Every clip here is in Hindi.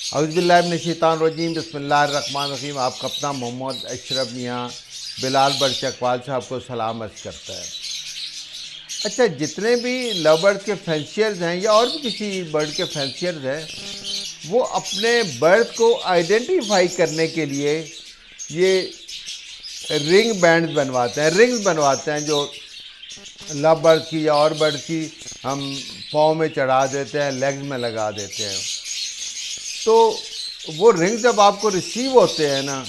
औज़ुबिल्लाहिमिनश्शैतानिर्रजीम बिस्मिल्लाहिर्रहमानिर्रहीम। आपका अपना मोहम्मद अशरफ मियाँ बिलाल बर्ड चकवाल साहब को सलाम अर्ज़ करता है। अच्छा, जितने भी लव बर्ड के फैंसियर्स हैं या और भी किसी बर्ड के फैंसियर्स हैं, वो अपने बर्ड को आइडेंटिफाई करने के लिए ये रिंग बैंड बनवाते हैं, रिंग्स बनवाते हैं, जो लव बर्ड की या और बर्ड की हम पाँव में चढ़ा देते हैं, लेग्स में लगा देते हैं। तो वो रिंग जब आपको रिसीव होते हैं ना,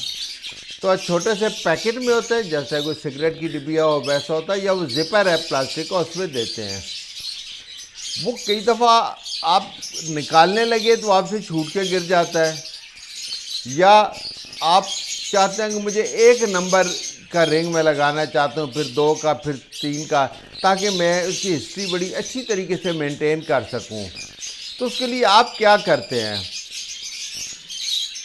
तो छोटे से पैकेट में होते हैं, जैसे कोई सिगरेट की डिब्बिया हो वैसा होता है, या वो जिपर है प्लास्टिक का, उसमें देते हैं। वो कई दफ़ा आप निकालने लगे तो आपसे छूट के गिर जाता है, या आप चाहते हैं कि मुझे एक नंबर का रिंग में लगाना चाहता हूँ, फिर 2 का, फिर 3 का, ताकि मैं उसकी हिस्ट्री बड़ी अच्छी तरीके से मेंटेन कर सकूँ। तो उसके लिए आप क्या करते हैं?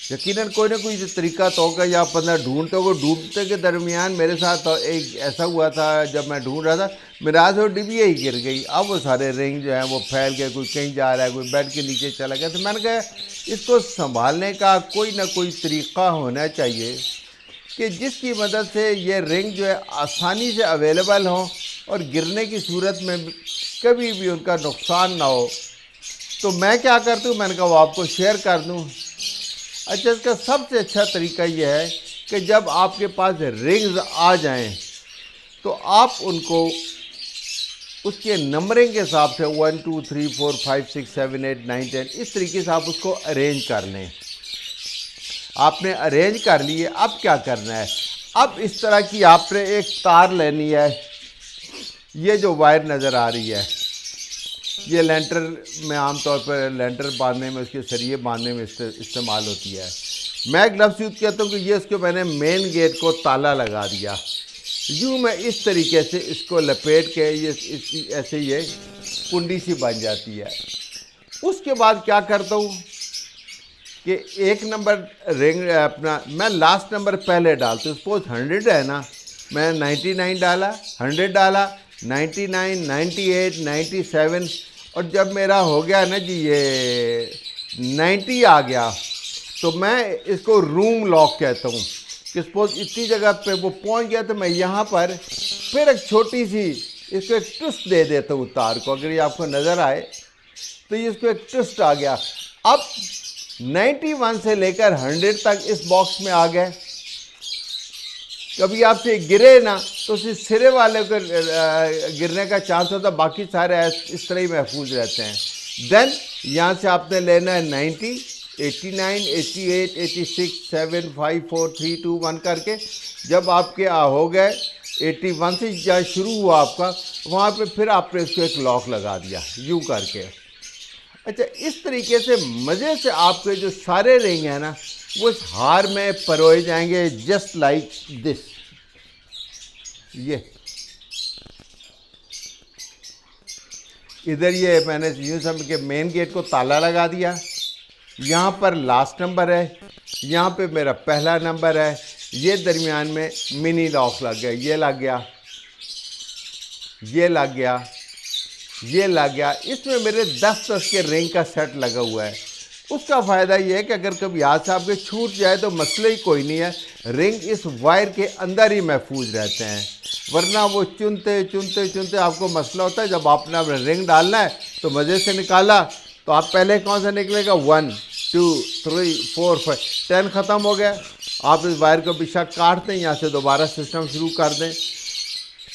यकीनन कोई ना कोई तरीका तो होगा, या बंदा ढूंढते हो। ढूंढते के दरमियान मेरे साथ एक ऐसा हुआ था, जब मैं ढूंढ रहा था मेरे हाथ से डिबिया ही गिर गई। अब वो सारे रिंग जो हैं वो फैल गए, कोई कहीं जा रहा है, कोई बेड के नीचे चला गया। तो मैंने कहा इसको संभालने का कोई ना कोई तरीक़ा होना चाहिए कि जिसकी मदद से ये रिंग जो है आसानी से अवेलेबल हों और गिरने की सूरत में कभी भी उनका नुकसान ना हो। तो मैं क्या करता हूँ, मैंने कहा वो आपको शेयर कर दूँ। अच्छा, इसका सबसे अच्छा तरीका यह है कि जब आपके पास रिंग्स आ जाएं तो आप उनको उसके नंबरिंग के हिसाब से 1 2 3 4 5 6 7 8 9 10 इस तरीके से आप उसको अरेंज कर लें। आपने अरेंज कर लिए, अब क्या करना है? अब इस तरह की आपने एक तार लेनी है। ये जो वायर नज़र आ रही है, ये लेंटर में आमतौर पर लेंटर बांधने में, उसके सरिये बांधने में इस्तेमाल होती है। मैं ग्लव्स यूज़ कहता हूँ कि ये उसको मैंने मेन गेट को ताला लगा दिया। यूँ मैं इस तरीके से इसको लपेट के इसकी ऐसे ये कुंडी सी बन जाती है। उसके बाद क्या करता हूँ कि एक नंबर रिंग अपना मैं लास्ट नंबर पहले डालता हूँ। सपोज 100 है ना, मैं 99 डाला, 100 डाला, 99, 98, 97, और जब मेरा हो गया ना जी ये 90 आ गया, तो मैं इसको रूम लॉक कहता हूँ कि सपोज इतनी जगह पे वो पहुँच गया, तो मैं यहाँ पर फिर एक छोटी सी इसको एक ट्विस्ट दे देता हूँ तार को। अगर ये आपको नज़र आए तो ये इसको एक ट्विस्ट आ गया। अब 91 से लेकर 100 तक इस बॉक्स में आ गए। कभी आपसे गिरे ना तो उसी सिरे वाले को गिरने का चांस होता, बाकी सारे इस तरह ही महफूज रहते हैं। देन यहाँ से आपने लेना है 90, 89, 88, 86, 7, 5, 4, 3, 2, 1 करके। जब आपके हो गए 81 से जहाँ शुरू हुआ आपका, वहाँ पे फिर आपने इसको एक लॉक लगा दिया यूँ करके। अच्छा, इस तरीके से मज़े से आपके जो सारे रिंग हैं ना, वो इस हार में परोए जाएंगे, जस्ट लाइक दिस। ये इधर ये मैंने यूँ समझ के मेन गेट को ताला लगा दिया। यहाँ पर लास्ट नंबर है, यहाँ पे मेरा पहला नंबर है, ये दरमियान में मिनी लॉक लग गया। ये लग गया, ये लग गया, ये लग गया। इसमें मेरे 10 के रिंग का सेट लगा हुआ है। उसका फ़ायदा ये है कि अगर कभी हाथ से आपके छूट जाए तो मसले ही कोई नहीं है, रिंग इस वायर के अंदर ही महफूज रहते हैं। वरना वो चुनते चुनते चुनते आपको मसला होता है। जब आपने अपना रिंग डालना है तो मज़े से निकाला, तो आप पहले कौन सा निकलेगा, 1 2 3 4 5 10 ख़त्म हो गया। आप इस वायर को बेशक काट दें, यहाँ से दोबारा सिस्टम शुरू कर दें।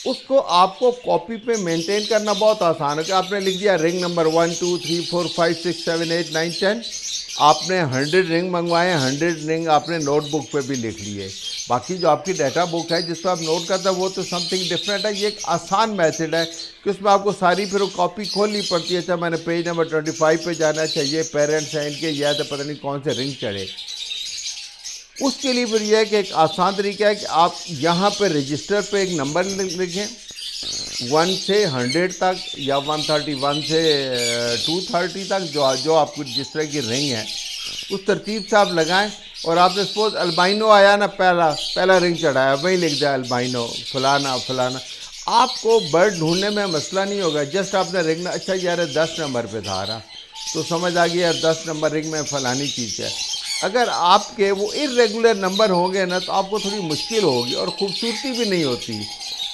उसको आपको कॉपी पे मेंटेन करना बहुत आसान है कि आपने लिख दिया रिंग नंबर 1 2 3 4 5 6 7 8 9 10। आपने 100 रिंग मंगवाए, 100 रिंग आपने नोटबुक पे भी लिख लिए। बाकी जो आपकी डाटा बुक है जिस पर आप नोट करते हैं वो तो समथिंग डिफरेंट है। ये एक आसान मेथड है कि उसमें आपको सारी फिर कॉपी खोलनी पड़ती है। अच्छा, मैंने पेज नंबर 25 पे जाना चाहिए, पेरेंट्स हैं इनके, या तो पता नहीं कौन से रिंग चढ़े। उसके लिए फिर यह है कि एक आसान तरीका है कि आप यहाँ पे रजिस्टर पे एक नंबर लिखें 1 से 100 तक, या 131 से 230 तक, जो आपको जिस तरह की रिंग है उस तरतीब से आप लगाएं। और आपने सपोज अल्बाइनो आया ना, पहला रिंग चढ़ाया, वहीं लिख दिया अल्बाइनो फलाना फलाना। आपको बर्ड ढूंढने में मसला नहीं होगा। जस्ट आपने रिंग, अच्छा यार 10 नंबर पे था रहा, तो समझ आ गया 10 नंबर रिंग में फलानी चीज़ है। अगर आपके वो इर्रेगुलर नंबर होंगे ना तो आपको थोड़ी मुश्किल होगी और ख़ूबसूरती भी नहीं होती।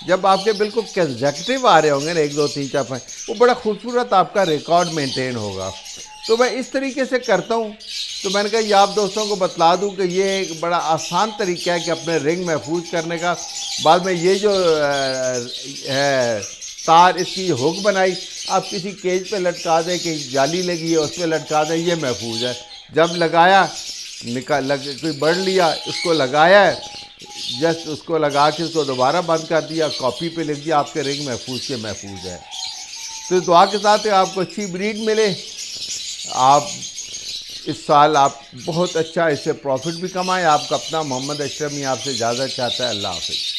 जब आपके बिल्कुल कंसेक्यूटिव आ रहे होंगे ना 1 2 3 4 5, वो बड़ा खूबसूरत आपका रिकॉर्ड मेंटेन होगा। तो मैं इस तरीके से करता हूँ। तो मैंने कहा ये आप दोस्तों को बतला दूँ कि ये एक बड़ा आसान तरीका है कि अपने रिंग महफूज करने का। बाद में ये जो है तार, इसकी हुक बनाई, आप किसी केज पे लटका दें कि जाली लगी है उस पर लटका दें, ये महफूज है। जब लगाया कोई बढ़ लिया, उसको लगाया है, जस्ट उसको लगा के उसको दोबारा बंद कर दिया, कॉपी पे लिख दिया, आपके रिंग महफूज के महफूज है। तो दुआ के साथ आपको अच्छी ब्रीड मिले। आप इस साल आप बहुत अच्छा इससे प्रॉफिट भी कमाएं। आपका अपना मोहम्मद अशरफ मियां आपसे इजाज़त चाहता है। अल्लाह हाफ़िज़।